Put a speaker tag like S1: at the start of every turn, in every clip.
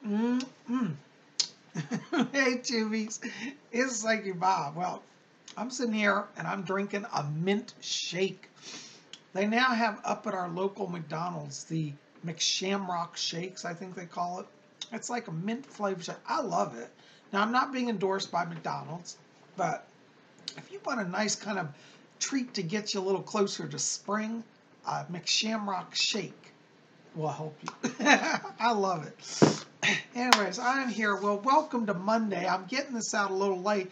S1: Mm, mm. Hey, Tubies, it's Psyche Bob. Well, I'm sitting here and I'm drinking a mint shake. They now have up at our local McDonald's the McShamrock shakes, I think they call it. It's like a mint flavor shake. I love it. Now, I'm not being endorsed by McDonald's, but if you want a nice kind of treat to get you a little closer to spring, a McShamrock shake will help you. I love it. Anyways, I'm here. Well, welcome to Monday. I'm getting this out a little late.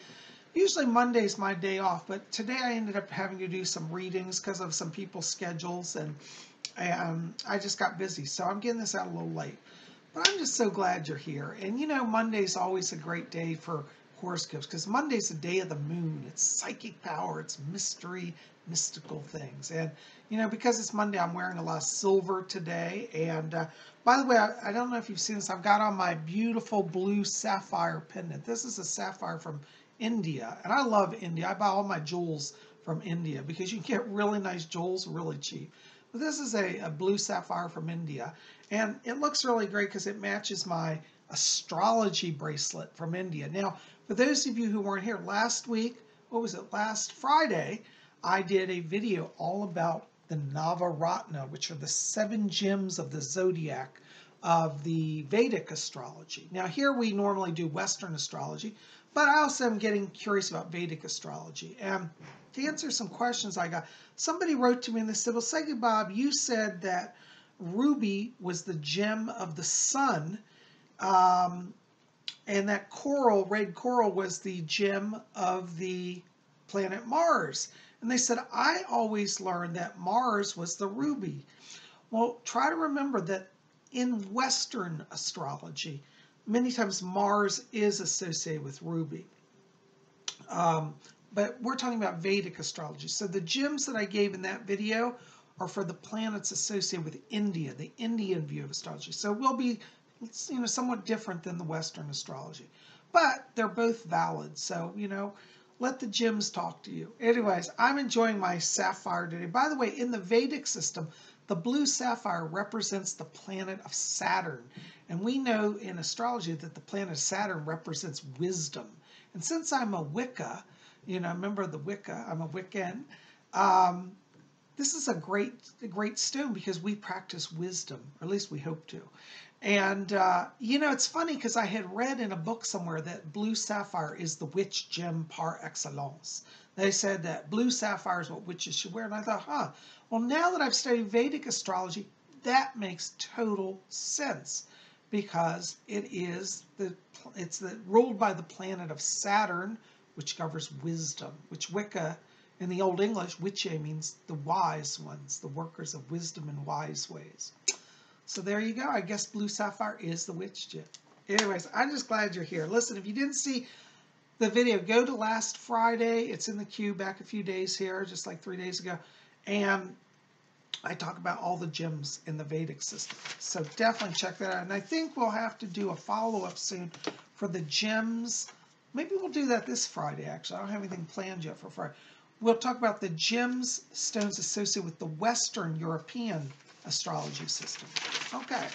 S1: Usually Monday's my day off, but today I ended up having to do some readings because of some people's schedules, and I just got busy. So I'm getting this out a little late. But I'm just so glad you're here. And you know, Monday's always a great day for horoscopes because Monday's the day of the moon. It's psychic power, it's mystery, mystical things. And you know, because it's Monday, I'm wearing a lot of silver today. And by the way, I don't know if you've seen this. I've got on my beautiful blue sapphire pendant. This is a sapphire from India, and I love India. I buy all my jewels from India because you can get really nice jewels really cheap. But this is a blue sapphire from India, and it looks really great because it matches my astrology bracelet from India. Now, for those of you who weren't here last week, what was it, last Friday, I did a video all about the Navaratna, which are the 7 gems of the Zodiac of the Vedic astrology. Now, here we normally do Western astrology, but I also am getting curious about Vedic astrology. And to answer some questions I got, somebody wrote to me and they said, well, Psyche Bob, you said that ruby was the gem of the sun, and that coral, red coral, was the gem of the planet Mars. And they said, I always learned that Mars was the ruby. Well, try to remember that in Western astrology, many times Mars is associated with ruby. But we're talking about Vedic astrology. So the gems that I gave in that video are for the planets associated with India, the Indian view of astrology. So it will be, you know, somewhat different than the Western astrology. But they're both valid. So, you know, let the gems talk to you. Anyways, I'm enjoying my sapphire today. By the way, in the Vedic system, the blue sapphire represents the planet of Saturn. And we know in astrology that the planet Saturn represents wisdom. And since I'm a Wicca, you know, a member of the Wicca, I'm a Wiccan, this is a great stone because we practice wisdom, or at least we hope to. And, you know, it's funny because I had read in a book somewhere that blue sapphire is the witch gem par excellence. They said that blue sapphire is what witches should wear. And I thought, well, now that I've studied Vedic astrology, that makes total sense because it's ruled by the planet of Saturn, which governs wisdom, which Wicca, in the Old English, witche means the wise ones, the workers of wisdom and wise ways. So there you go. I guess blue sapphire is the witch gem. Anyways, I'm just glad you're here. Listen, if you didn't see the video, go to last Friday. It's in the queue back a few days here, just like 3 days ago. And I talk about all the gems in the Vedic system. So definitely check that out. And I think we'll have to do a follow-up soon for the gems. Maybe we'll do that this Friday, actually. I don't have anything planned yet for Friday. We'll talk about the gems stones associated with the Western European astrology system. Okay.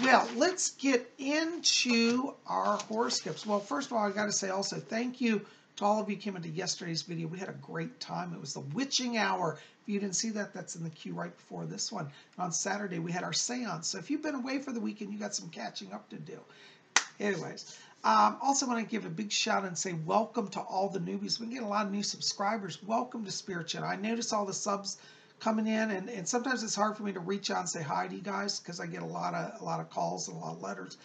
S1: Well, let's get into our horoscopes. Well, first of all, I got to say also thank you to all of you who came into yesterday's video. We had a great time. It was the witching hour. If you didn't see that, that's in the queue right before this one. And on Saturday, we had our seance. So if you've been away for the weekend, you got some catching up to do. Anyways, also want to give a big shout out and say welcome to all the newbies. We get a lot of new subscribers. Welcome to Spirit Channel. I notice all the subs coming in, and sometimes it's hard for me to reach out and say hi to you guys because I get a lot of calls and a lot of letters.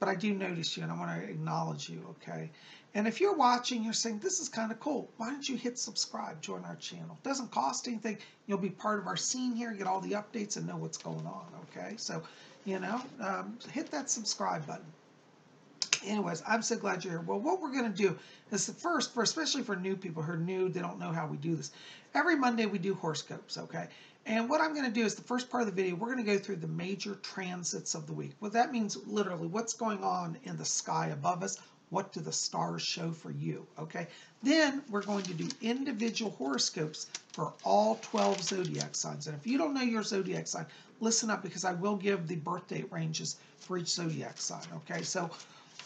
S1: But I do notice you, and I want to acknowledge you, okay? And if you're watching, you're saying, this is kind of cool. Why don't you hit subscribe, join our channel? It doesn't cost anything. You'll be part of our scene here, get all the updates, and know what's going on, okay? So, you know, hit that subscribe button. Anyways, I'm so glad you're here. Well, what we're going to do is first, especially for new people who are new, they don't know how we do this. Every Monday we do horoscopes, okay? And what I'm going to do is the first part of the video, we're going to go through the major transits of the week. What that means, literally, what's going on in the sky above us, what do the stars show for you, okay? Then we're going to do individual horoscopes for all 12 zodiac signs. And if you don't know your zodiac sign, listen up, because I will give the birth date ranges for each zodiac sign, okay? So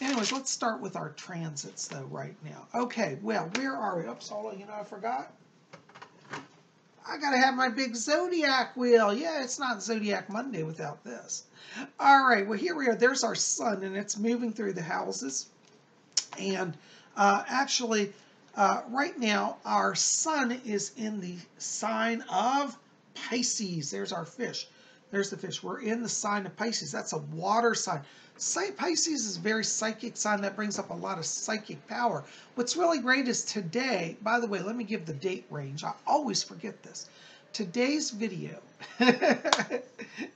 S1: anyways, let's start with our transits though right now. Okay, well, where are we? Oops, hold on, I forgot. I gotta have my big Zodiac wheel. Yeah, it's not Zodiac Monday without this. All right, well, here we are. There's our sun, and it's moving through the houses. And actually, right now, our sun is in the sign of Pisces. There's our fish. There's the fish. We're in the sign of Pisces. That's a water sign. Pisces is a very psychic sign that brings up a lot of psychic power. What's really great is today, by the way, let me give the date range. I always forget this. Today's video,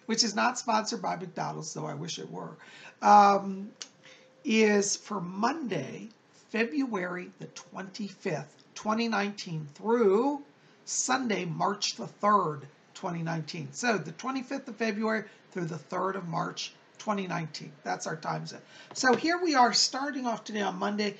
S1: which is not sponsored by McDonald's, though I wish it were, is for Monday, February the 25th, 2019 through Sunday, March the 3rd, 2019. So the 25th of February through the 3rd of March, 2019. That's our time zone. So here we are starting off today on Monday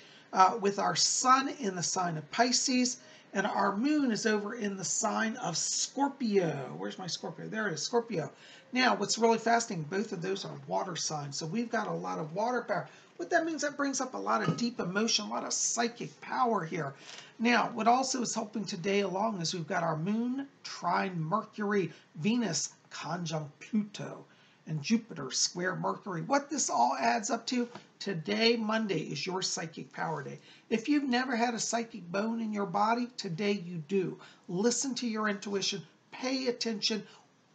S1: with our sun in the sign of Pisces, and our moon is over in the sign of Scorpio. Where's my Scorpio? There it is, Scorpio. Now, what's really fascinating, both of those are water signs, so we've got a lot of water power. What that means, that brings up a lot of deep emotion, a lot of psychic power here. Now, what also is helping today along is we've got our moon trine Mercury, Venus conjunct Pluto, and Jupiter square Mercury. What this all adds up to, today, Monday, is your psychic power day. If you've never had a psychic bone in your body, today you do. Listen to your intuition, pay attention,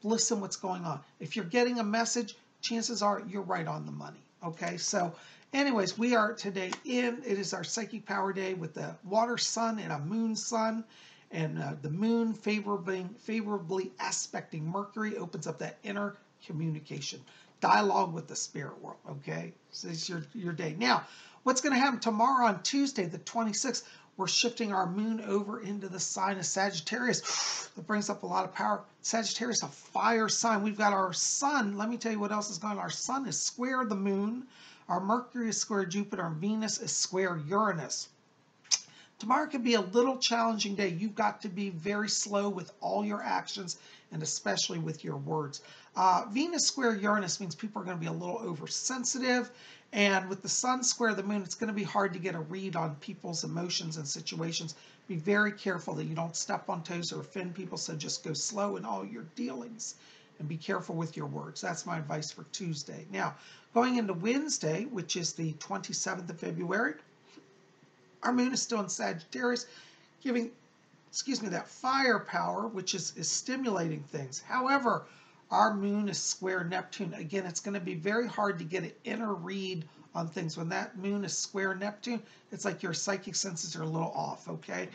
S1: listen what's going on. If you're getting a message, chances are you're right on the money, okay? So anyways, we are today it is our psychic power day with the water sun and a moon sun. And the moon favorably aspecting Mercury opens up that inner communication, dialogue with the spirit world, okay? So it's your day. Now, what's going to happen tomorrow on Tuesday, the 26th, we're shifting our moon over into the sign of Sagittarius. That brings up a lot of power. Sagittarius, a fire sign. We've got our sun. Let me tell you what else is going on. Our sun is square the moon. Our Mercury is square Jupiter. And Venus is square Uranus. Tomorrow could be a little challenging day. You've got to be very slow with all your actions, and especially with your words. Venus square Uranus means people are going to be a little oversensitive, and with the sun square the moon, it's going to be hard to get a read on people's emotions and situations. Be very careful that you don't step on toes or offend people, so just go slow in all your dealings and be careful with your words. That's my advice for Tuesday. Now, going into Wednesday, which is the 27th of February, our moon is still in Sagittarius, giving, that firepower, which is stimulating things. However, our moon is square Neptune. Again, it's going to be very hard to get an inner read on things. When that moon is square Neptune, it's like your psychic senses are a little off, okay?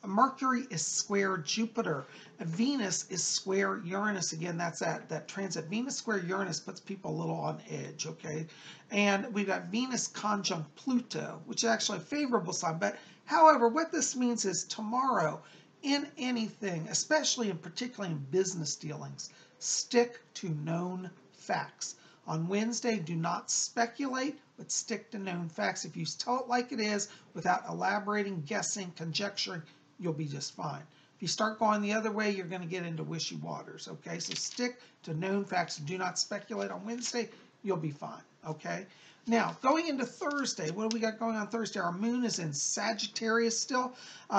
S1: Mercury is square Jupiter. Venus is square Uranus. Again, that's that transit. Venus square Uranus puts people a little on edge, okay? And we've got Venus conjunct Pluto, which is actually a favorable sign. But however, what this means is tomorrow, in anything, especially and particularly in business dealings, stick to known facts. On Wednesday, do not speculate, but stick to known facts. If you tell it like it is without elaborating, guessing, conjecturing, you'll be just fine. If you start going the other way, you're going to get into wishy waters, okay? So stick to known facts. Do not speculate on Wednesday. You'll be fine, okay? Now, going into Thursday, what do we got going on Thursday? Our moon is in Sagittarius still.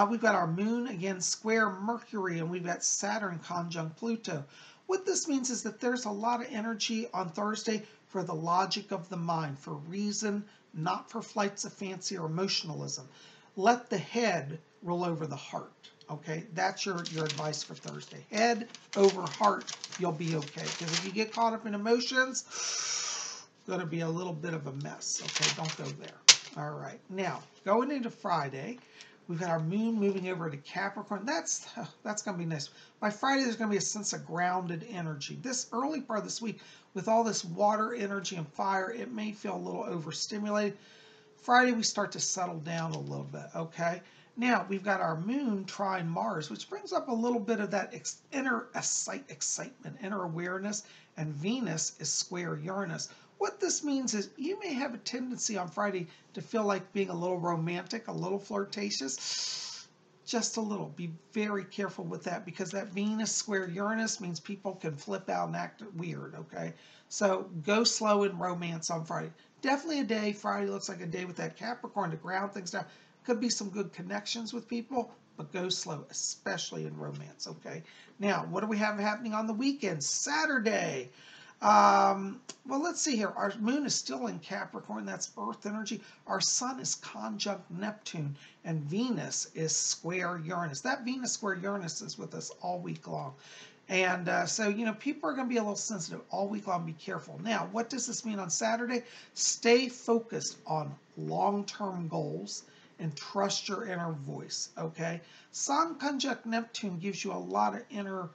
S1: We've got our moon, again, square Mercury, and we've got Saturn conjunct Pluto. What this means is that there's a lot of energy on Thursday for the logic of the mind, for reason, not for flights of fancy or emotionalism. Let the head roll over the heart, okay? That's your advice for Thursday. Head over heart, you'll be okay. Because if you get caught up in emotions, it's going to be a little bit of a mess, okay? Don't go there. All right. Now, going into Friday, we've got our moon moving over to Capricorn. That's going to be nice. By Friday, there's going to be a sense of grounded energy. This early part of this week, with all this water energy and fire, it may feel a little overstimulated. Friday, we start to settle down a little bit, okay? Now, we've got our moon trine Mars, which brings up a little bit of that inner excitement, inner awareness, and Venus is square Uranus. What this means is you may have a tendency on Friday to feel like being a little romantic, a little flirtatious, just a little. Be very careful with that because that Venus square Uranus means people can flip out and act weird, okay? So go slow in romance on Friday. Definitely a day, Friday looks like a day with that Capricorn to ground things down. Could be some good connections with people, but go slow, especially in romance, okay? Now, what do we have happening on the weekend? Saturday. Well, let's see here. Our moon is still in Capricorn. That's Earth energy. Our sun is conjunct Neptune, and Venus is square Uranus. That Venus square Uranus is with us all week long. And so, people are going to be a little sensitive all week long. Be careful. Now, what does this mean on Saturday? Stay focused on long-term goals and trust your inner voice, okay? Sun conjunct Neptune gives you a lot of inner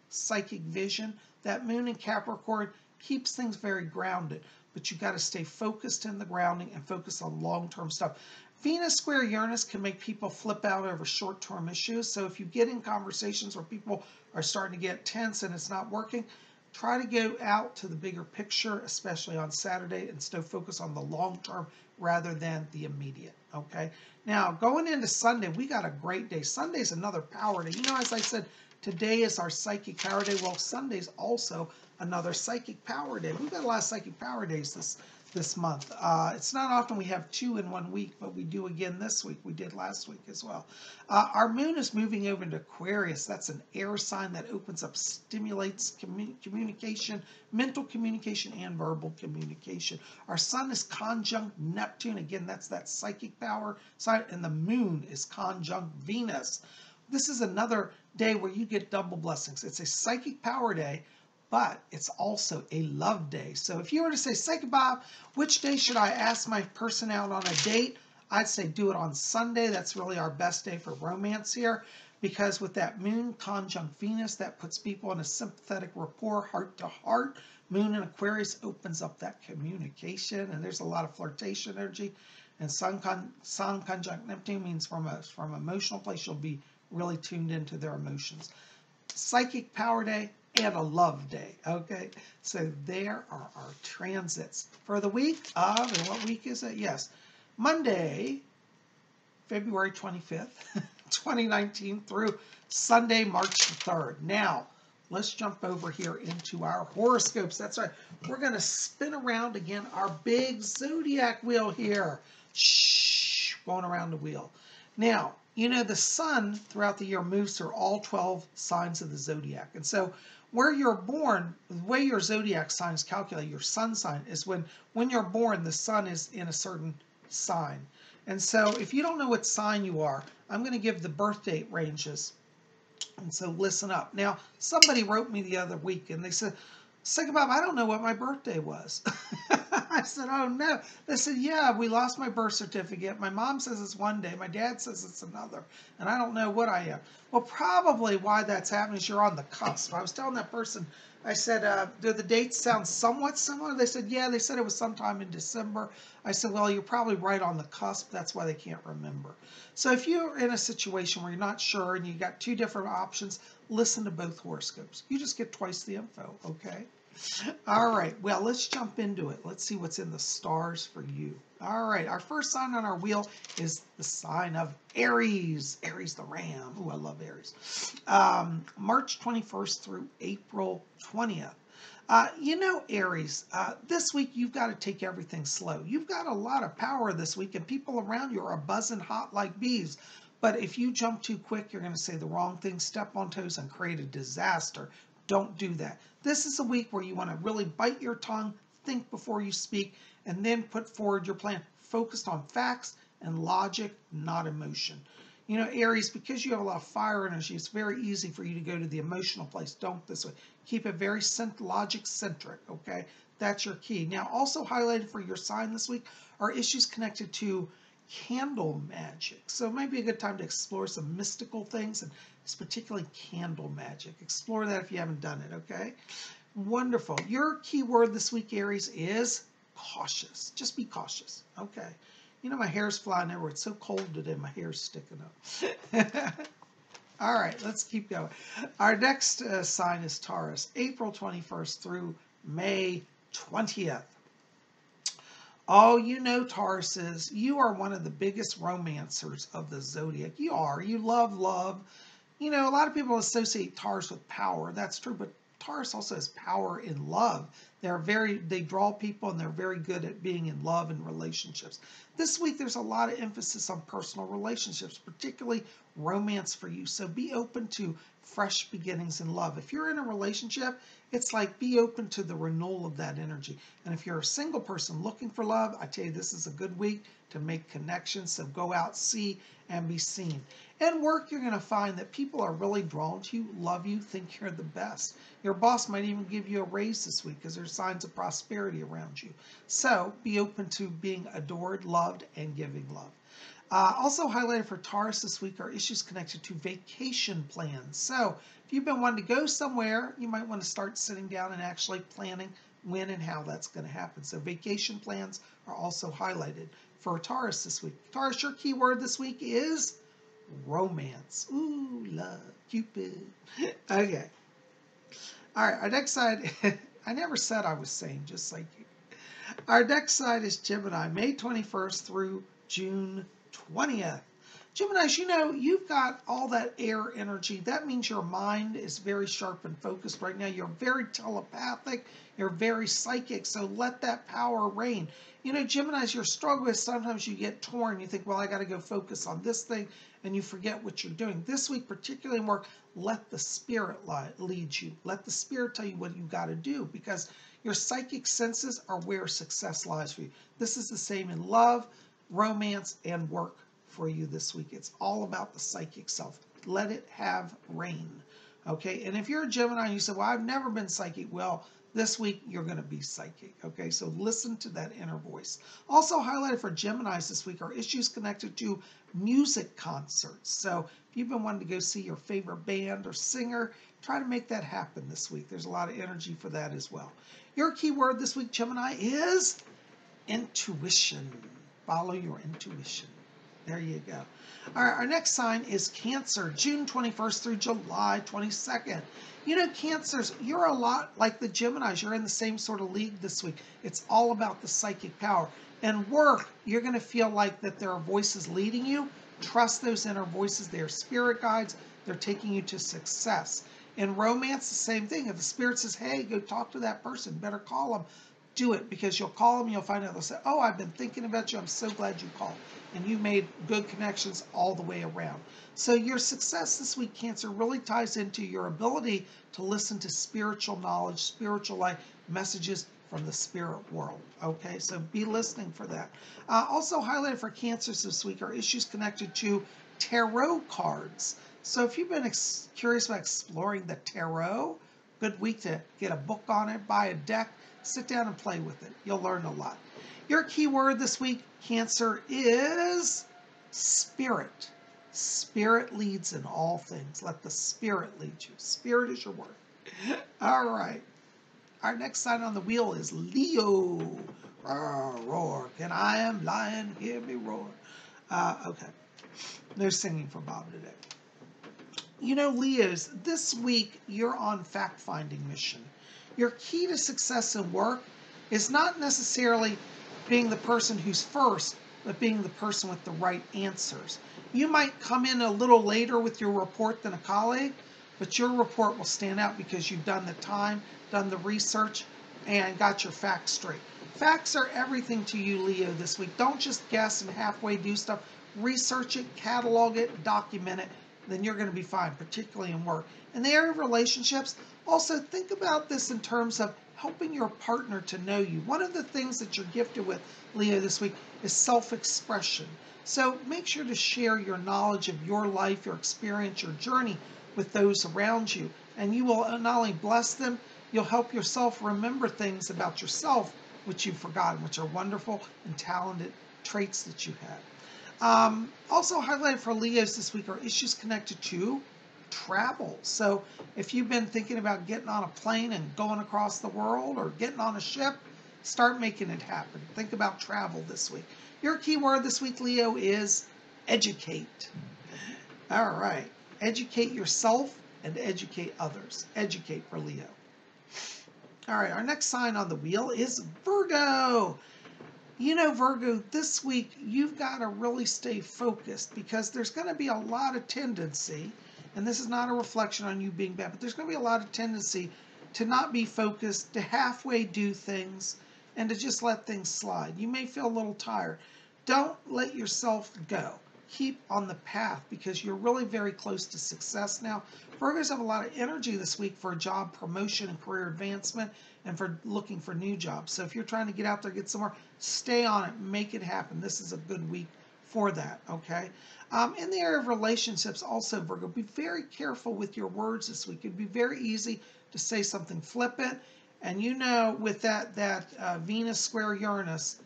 S1: psychic vision. That moon in Capricorn keeps things very grounded, but you got to stay focused in the grounding and focus on long-term stuff. Venus square Uranus can make people flip out over short-term issues. So if you get in conversations where people are starting to get tense and it's not working, try to go out to the bigger picture, especially on Saturday, and stay focused on the long term rather than the immediate, okay? Now, going into Sunday, we got a great day. Sunday's another power day. As I said, today is our psychic power day. Well, Sunday's also another psychic power day. We've got a lot of psychic power days this month. It's not often we have 2 in 1 week, but we do again this week. We did last week as well. Our moon is moving over into Aquarius. That's an air sign that opens up, stimulates communication, mental communication, and verbal communication. Our sun is conjunct Neptune. Again, that's that psychic power sign, and the moon is conjunct Venus. This is another day where you get double blessings. It's a psychic power day, but it's also a love day. So if you were to say, Psychic Bob, which day should I ask my person out on a date? I'd say do it on Sunday. That's really our best day for romance here, because with that moon conjunct Venus, that puts people in a sympathetic rapport, heart to heart. Moon in Aquarius opens up that communication, and there's a lot of flirtation energy. And sun conjunct Neptune means from emotional place, you'll be really tuned into their emotions. Psychic power day and a love day, okay? So there are our transits for the week of, and what week is it? Yes, Monday, February 25th, 2019 through Sunday, March the 3rd. Now, let's jump over here into our horoscopes. That's right. We're going to spin around again our big zodiac wheel here. Shh, going around the wheel. Now, the sun throughout the year moves through all 12 signs of the zodiac. And so where you're born, the way your zodiac sign is calculated, your sun sign, is when you're born, the sun is in a certain sign. And so if you don't know what sign you are, I'm going to give the birth date ranges. And so listen up. Now, somebody wrote me the other week and they said, Psychic Bob, I don't know what my birthday was. I said, oh no. They said, yeah, we lost my birth certificate. My mom says it's one day. My dad says it's another. And I don't know what I am. Well, probably why that's happening is you're on the cusp. I was telling that person, I said, do the dates sound somewhat similar? They said, yeah. They said it was sometime in December. I said, well, you're probably right on the cusp. That's why they can't remember. So if you're in a situation where you're not sure and you got 2 different options, listen to both horoscopes. You just get twice the info, okay? All right, well, let's jump into it. Let's see what's in the stars for you. All right, our first sign on our wheel is the sign of Aries. Aries the ram. Ooh, I love Aries. March 21st through April 20th. Aries, this week you've got to take everything slow. You've got a lot of power this week, and people around you are buzzing hot like bees. But if you jump too quick, you're going to say the wrong thing, step on toes, and create a disaster. Don't do that. This is a week where you want to really bite your tongue, think before you speak, and then put forward your plan focused on facts and logic, not emotion. Aries, because you have a lot of fire energy, it's very easy for you to go to the emotional place. Don't this way. Keep it very logic-centric, okay? That's your key. Now, also highlighted for your sign this week are issues connected to candle magic. So it might be a good time to explore some mystical things, and it's particularly candle magic. Explore that if you haven't done it, okay? Wonderful. Your key word this week, Aries, is cautious. Just be cautious, okay? You know, my hair's flying everywhere. It's so cold today, my hair's sticking up. All right, let's keep going. Our next sign is Taurus, April 21st through May 20th. Oh, you know, Tauruses, you are one of the biggest romancers of the zodiac. You are. You love love. You know, a lot of people associate Taurus with power. That's true, but Taurus also has power in love. They draw people and they're very good at being in love and relationships. This week, there's a lot of emphasis on personal relationships, particularly romance for you. So be open to fresh beginnings in love. If you're in a relationship, it's like be open to the renewal of that energy. And if you're a single person looking for love, I tell you, this is a good week to make connections. So go out, see, and be seen. At work, you're going to find that people are really drawn to you, love you, think you're the best. Your boss might even give you a raise this week because there's signs of prosperity around you. So be open to being adored, loved, and giving love. Also highlighted for Taurus this week are issues connected to vacation plans. So if you've been wanting to go somewhere, you might want to start sitting down and actually planning when and how that's going to happen. So vacation plans are also highlighted for Taurus this week. Taurus, your key word this week is romance. Ooh, love, Cupid. Okay. All right, our next side, I never said I was sane, just like you. Our next side is Gemini, May 21st through June 20th. Geminis, you know, you've got all that air energy. That means your mind is very sharp and focused right now. You're very telepathic. You're very psychic. So let that power reign. You know, Geminis, you're struggling with, sometimes you get torn. You think, well, I got to go focus on this thing, and you forget what you're doing. This week, particularly in work, let the spirit lead you. Let the spirit tell you what you got to do, because your psychic senses are where success lies for you. This is the same in love, romance, and work for you this week. It's all about the psychic self. Let it have reign. Okay, and if you're a Gemini and you say, well, I've never been psychic, well, this week you're going to be psychic. Okay, so listen to that inner voice. Also highlighted for Geminis this week are issues connected to music concerts. So if you've been wanting to go see your favorite band or singer, try to make that happen this week. There's a lot of energy for that as well. Your key word this week, Gemini, is intuition. Follow your intuition. There you go. All right, our next sign is Cancer, June 21st through July 22nd. You know, Cancers, you're a lot like the Geminis. You're in the same sort of league this week. It's all about the psychic power. And work, you're going to feel like that there are voices leading you. Trust those inner voices. They are spirit guides. They're taking you to success. In romance, the same thing. If the spirit says, hey, go talk to that person, better call them. Do it, because you'll call them, you'll find out, they'll say, oh, I've been thinking about you. I'm so glad you called. And you made good connections all the way around. So your success this week, Cancer, really ties into your ability to listen to spiritual knowledge, spiritual life messages from the spirit world. Okay, so be listening for that. Also highlighted for Cancers this week are issues connected to tarot cards. So if you've been curious about exploring the tarot, good week to get a book on it, buy a deck, sit down and play with it. You'll learn a lot. Your key word this week, Cancer, is spirit. Spirit leads in all things. Let the spirit lead you. Spirit is your word. All right. Our next sign on the wheel is Leo. Roar. And I am lion, hear me roar. Okay. No singing for Bob today. You know, Leos, this week you're on fact-finding mission. Your key to success in work is not necessarily being the person who's first, but being the person with the right answers. You might come in a little later with your report than a colleague, but your report will stand out because you've done the time, done the research, and got your facts straight. Facts are everything to you, Leo, this week. Don't just guess and halfway do stuff. Research it, catalog it, document it, then you're going to be fine, particularly in work. In the area of relationships, also think about this in terms of helping your partner to know you. One of the things that you're gifted with, Leo, this week is self-expression. So make sure to share your knowledge of your life, your experience, your journey with those around you. And you will not only bless them, you'll help yourself remember things about yourself which you've forgotten, which are wonderful and talented traits that you have. Also highlighted for Leos this week are issues connected to travel. So if you've been thinking about getting on a plane and going across the world or getting on a ship, Start making it happen. Think about travel this week. Your key word this week, Leo, is educate. All right. Educate yourself and educate others. Educate for Leo. All right, our next sign on the wheel is Virgo. You know, Virgo, this week you've got to really stay focused because there's going to be a lot of tendency, and this is not a reflection on you being bad, but there's going to be a lot of tendency to not be focused, to halfway do things, and to just let things slide. You may feel a little tired. Don't let yourself go. Keep on the path because you're really very close to success now. Virgos have a lot of energy this week for job promotion and career advancement and for looking for new jobs. So if you're trying to get out there, get somewhere, stay on it, make it happen. This is a good week for that, okay? In the area of relationships also, Virgo, be very careful with your words this week. It'd be very easy to say something flippant. And you know, with that Venus square Uranus,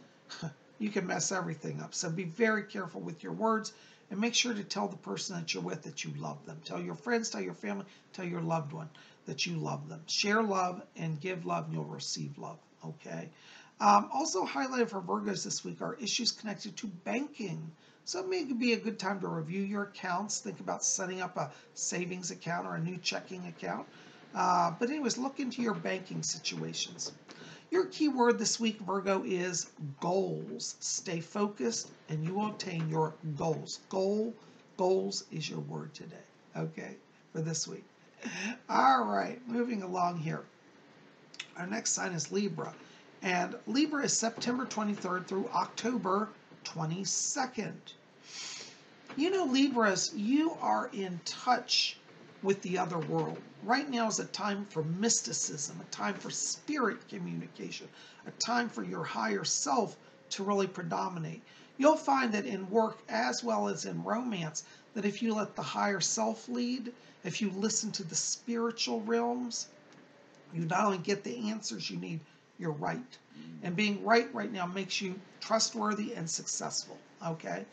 S1: you can mess everything up. So be very careful with your words and make sure to tell the person that you're with that you love them. Tell your friends, tell your family, tell your loved one that you love them. Share love and give love and you'll receive love, okay? Also highlighted for Virgos this week are issues connected to banking. So it may be a good time to review your accounts. Think about setting up a savings account or a new checking account. But anyways, look into your banking situations. Your key word this week, Virgo, is goals. Stay focused and you will attain your goals. Goals is your word today, okay, for this week. All right, moving along here. Our next sign is Libra. And Libra is September 23rd through October 22nd. You know, Libras, you are in touch with the other world. Right now is a time for mysticism, a time for spirit communication, a time for your higher self to really predominate. You'll find that in work as well as in romance, that if you let the higher self lead, if you listen to the spiritual realms, you not only get the answers you need, you're right. And being right now makes you trustworthy and successful, okay?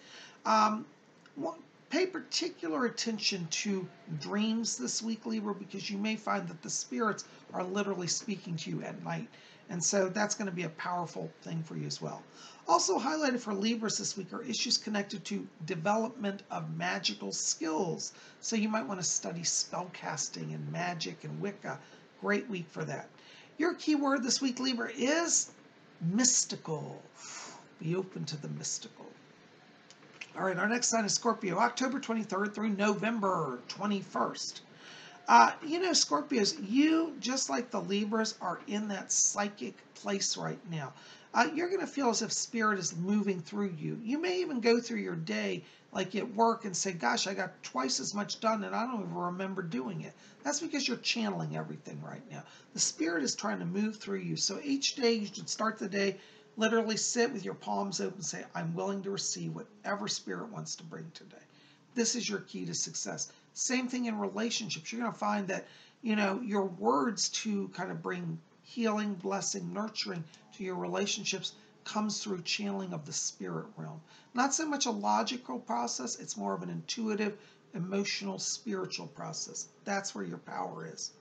S1: Pay particular attention to dreams this week, Libra, because you may find that the spirits are literally speaking to you at night. And so that's going to be a powerful thing for you as well. Also highlighted for Libras this week are issues connected to development of magical skills. So you might want to study spellcasting and magic and Wicca. Great week for that. Your key word this week, Libra, is mystical. Be open to the mystical. All right, our next sign is Scorpio, October 23rd through November 21st. You know, Scorpios, you, just like the Libras, are in that psychic place right now. You're going to feel as if spirit is moving through you. You may even go through your day, like at work, and say, gosh, I got twice as much done, and I don't even remember doing it. That's because you're channeling everything right now. The spirit is trying to move through you. So each day, you should start the day, literally sit with your palms open and say, I'm willing to receive whatever spirit wants to bring today. This is your key to success. Same thing in relationships. You're going to find that, you know, your words to kind of bring healing, blessing, nurturing to your relationships comes through channeling of the spirit realm. Not so much a logical process, it's more of an intuitive, emotional, spiritual process. That's where your power is.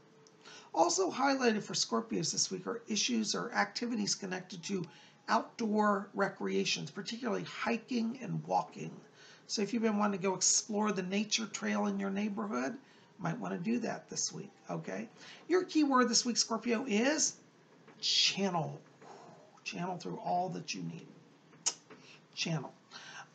S1: Also highlighted for Scorpios this week are issues or activities connected to outdoor recreations, particularly hiking and walking. So if you've been wanting to go explore the nature trail in your neighborhood, you might want to do that this week, okay? Your key word this week, Scorpio, is channel. Channel through all that you need. Channel.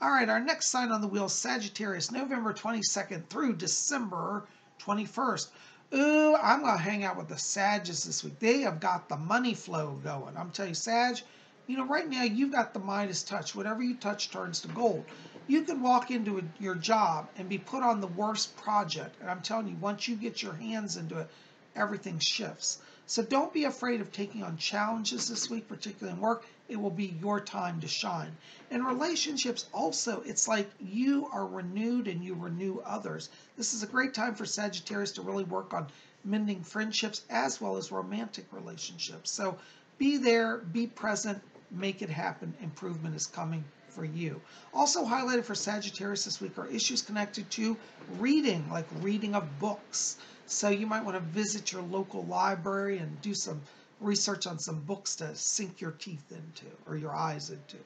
S1: All right, our next sign on the wheel is Sagittarius, November 22nd through December 21st. Ooh, I'm going to hang out with the Sages this week. They have got the money flow going. I'm telling you, Sag, you know, right now you've got the Midas touch. Whatever you touch turns to gold. You can walk into your job and be put on the worst project. And I'm telling you, once you get your hands into it, everything shifts. So don't be afraid of taking on challenges this week, particularly in work. It will be your time to shine. In relationships also, it's like you are renewed and you renew others. This is a great time for Sagittarius to really work on mending friendships as well as romantic relationships. So be there, be present, make it happen. Improvement is coming for you. Also highlighted for Sagittarius this week are issues connected to reading, like reading of books. So you might want to visit your local library and do some research on some books to sink your teeth into or your eyes into.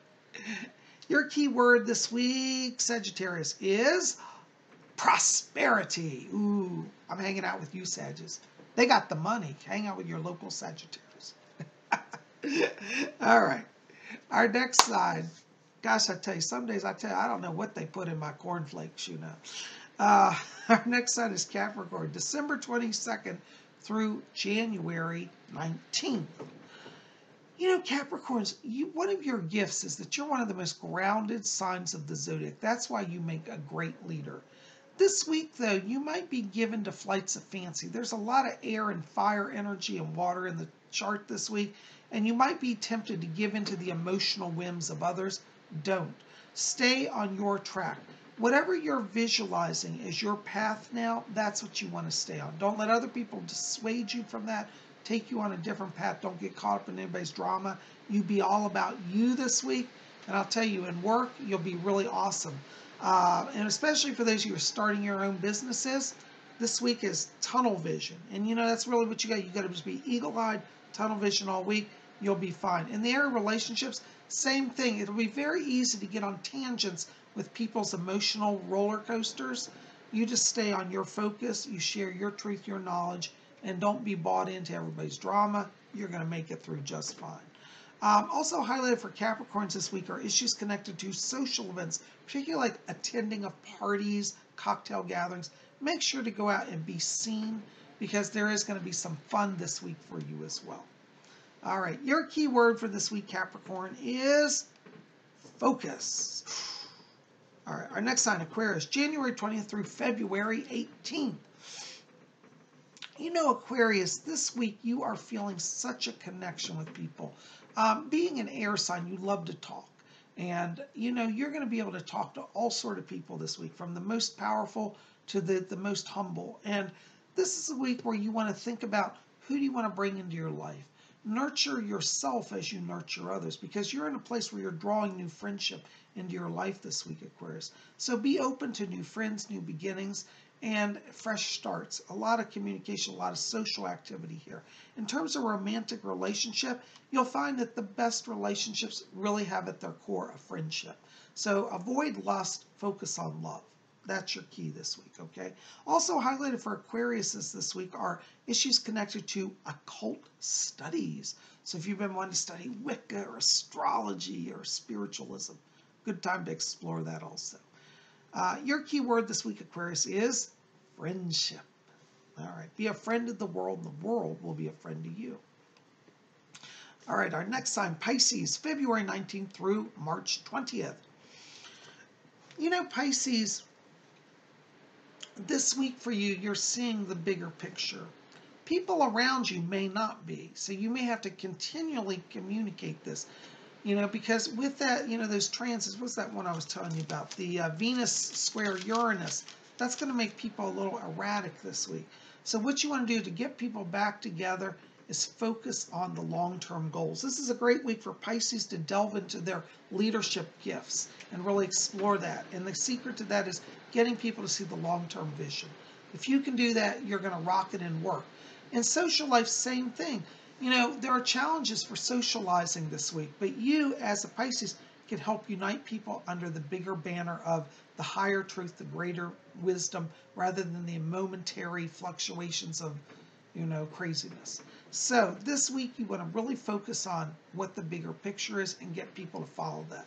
S1: Your key word this week, Sagittarius, is prosperity. Ooh, I'm hanging out with you, Sagittarius. They got the money. Hang out with your local Sagittarius. All right. Our next sign. Gosh, I tell you, some days I don't know what they put in my cornflakes, you know. Our next sign is Capricorn, December 22nd through January 19th. You know, Capricorns, one of your gifts is that you're one of the most grounded signs of the zodiac. That's why you make a great leader. This week, though, you might be given to flights of fancy. There's a lot of air and fire energy and water in the chart this week, and you might be tempted to give into the emotional whims of others. Don't. Stay on your track. Whatever you're visualizing as your path now, that's what you want to stay on. Don't let other people dissuade you from that, take you on a different path. Don't get caught up in anybody's drama. You be all about you this week. And I'll tell you, in work, you'll be really awesome. And especially for those of you who are starting your own businesses, this week is tunnel vision. And you know, that's really what you got. You got to just be eagle-eyed, tunnel vision all week. You'll be fine. In the area of relationships, same thing. It'll be very easy to get on tangents with people's emotional roller coasters. You just stay on your focus. You share your truth, your knowledge, and don't be bought into everybody's drama. You're going to make it through just fine. Also highlighted for Capricorns this week are issues connected to social events, particularly like attending of parties, cocktail gatherings. Make sure to go out and be seen because there is going to be some fun this week for you as well. All right, your key word for this week, Capricorn, is focus. All right, our next sign, Aquarius, January 20th through February 18th. You know, Aquarius, this week you are feeling such a connection with people. Being an air sign, you love to talk. And, you know, you're going to be able to talk to all sort of people this week, from the most powerful to the most humble. And this is a week where you want to think about who do you want to bring into your life. Nurture yourself as you nurture others, because you're in a place where you're drawing new friendship into your life this week, Aquarius. So be open to new friends, new beginnings, and fresh starts. A lot of communication, a lot of social activity here. In terms of romantic relationship, you'll find that the best relationships really have at their core a friendship. So avoid lust, focus on love. That's your key this week, okay? Also highlighted for Aquariuses this week are issues connected to occult studies. So if you've been wanting to study Wicca or astrology or spiritualism, good time to explore that also. Your key word this week, Aquarius, is friendship. All right, be a friend of the world, and the world will be a friend to you. All right, our next sign, Pisces, February 19th through March 20th. You know, Pisces, this week for you, you're seeing the bigger picture. People around you may not be, so you may have to continually communicate this. You know, because with that, you know, those transits, what's that one I was telling you about? The Venus square Uranus, that's going to make people a little erratic this week. So what you want to do to get people back together is focus on the long-term goals. This is a great week for Pisces to delve into their leadership gifts and really explore that. And the secret to that is getting people to see the long-term vision. If you can do that, you're going to rock it in work. In social life, same thing. You know, there are challenges for socializing this week, but you, as a Pisces, can help unite people under the bigger banner of the higher truth, the greater wisdom, rather than the momentary fluctuations of, you know, craziness. So this week, you want to really focus on what the bigger picture is and get people to follow that.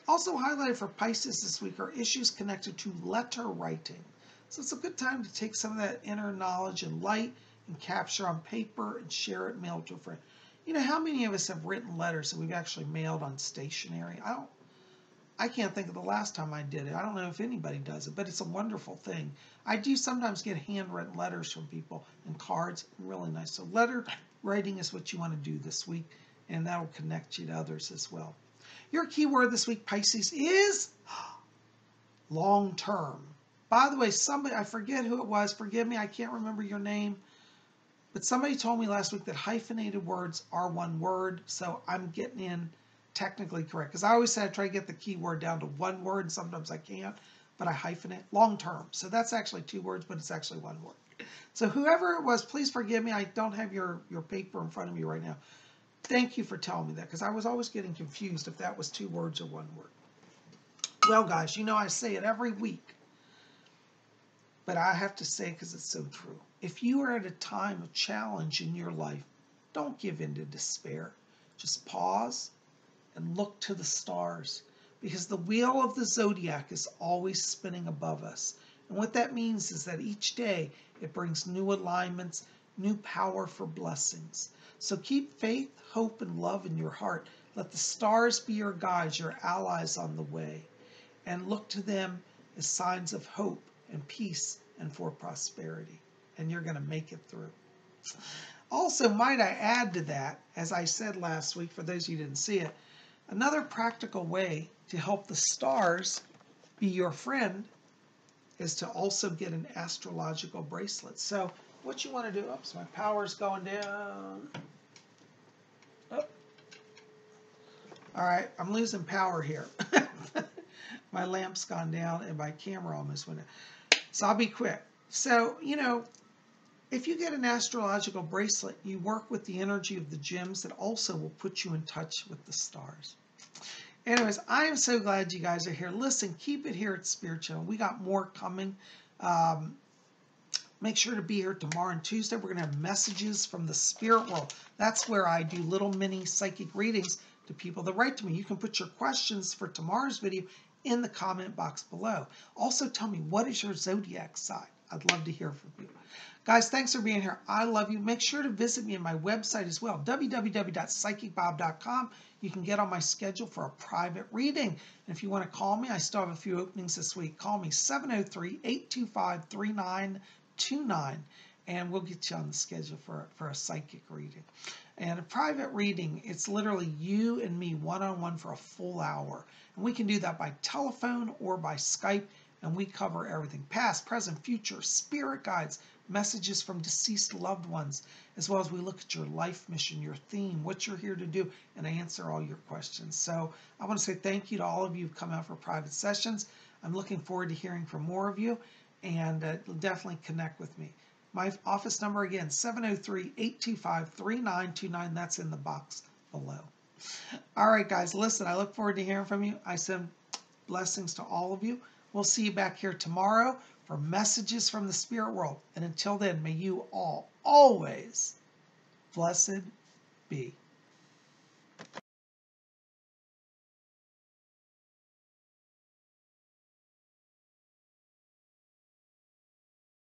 S1: Also highlighted for Pisces this week are issues connected to letter writing. So it's a good time to take some of that inner knowledge and light and capture on paper and share it, mail it to a friend. You know, how many of us have written letters that we've actually mailed on stationery? I can't think of the last time I did it. I don't know if anybody does it, but it's a wonderful thing. I do sometimes get handwritten letters from people and cards, really nice. So letter writing is what you want to do this week, and that'll connect you to others as well. Your keyword this week, Pisces, is long term. By the way, somebody, I forget who it was, forgive me, I can't remember your name, but somebody told me last week that hyphenated words are one word, so I'm getting in technically correct. Because I always say I try to get the keyword down to one word, and sometimes I can't, but I hyphenate long term. So that's actually two words, but it's actually one word. So whoever it was, please forgive me. I don't have your paper in front of me right now. Thank you for telling me that, because I was always getting confused if that was 2 words or 1 word. Well, guys, you know I say it every week, but I have to say it because it's so true. If you are at a time of challenge in your life, don't give in to despair. Just pause and look to the stars, because the wheel of the zodiac is always spinning above us. And what that means is that each day it brings new alignments, new power for blessings. So keep faith, hope, and love in your heart. Let the stars be your guides, your allies on the way. And look to them as signs of hope and peace and for prosperity. And you're going to make it through. Also, might I add to that, as I said last week, for those of you who didn't see it, another practical way to help the stars be your friend is to also get an astrological bracelet. So what you want to do, oops, my power's going down. Oh. All right, I'm losing power here. My lamp's gone down and my camera almost went out. So I'll be quick. So, you know, if you get an astrological bracelet, you work with the energy of the gems that also will put you in touch with the stars. Anyways, I am so glad you guys are here. Listen, keep it here at Spirit Channel. We got more coming. Make sure to be here tomorrow and Tuesday. We're going to have messages from the spirit world. That's where I do little mini psychic readings to people that write to me. You can put your questions for tomorrow's video in the comment box below. Also, tell me, what is your zodiac sign? I'd love to hear from you. Guys, thanks for being here. I love you. Make sure to visit me on my website as well, www.psychicbob.com. You can get on my schedule for a private reading. And if you want to call me, I still have a few openings this week. Call me 703-825-3929, and we'll get you on the schedule for a psychic reading. And a private reading, it's literally you and me one-on-one for a full hour. And we can do that by telephone or by Skype, and we cover everything: past, present, future, spirit guides, messages from deceased loved ones, as well as we look at your life mission, your theme, what you're here to do, and answer all your questions. So I want to say thank you to all of you who've come out for private sessions. I'm looking forward to hearing from more of you, and definitely connect with me. My office number again, 703-825-3929. That's in the box below. All right, guys, listen, I look forward to hearing from you. I send blessings to all of you. We'll see you back here tomorrow for messages from the spirit world. And until then, may you all always blessed be.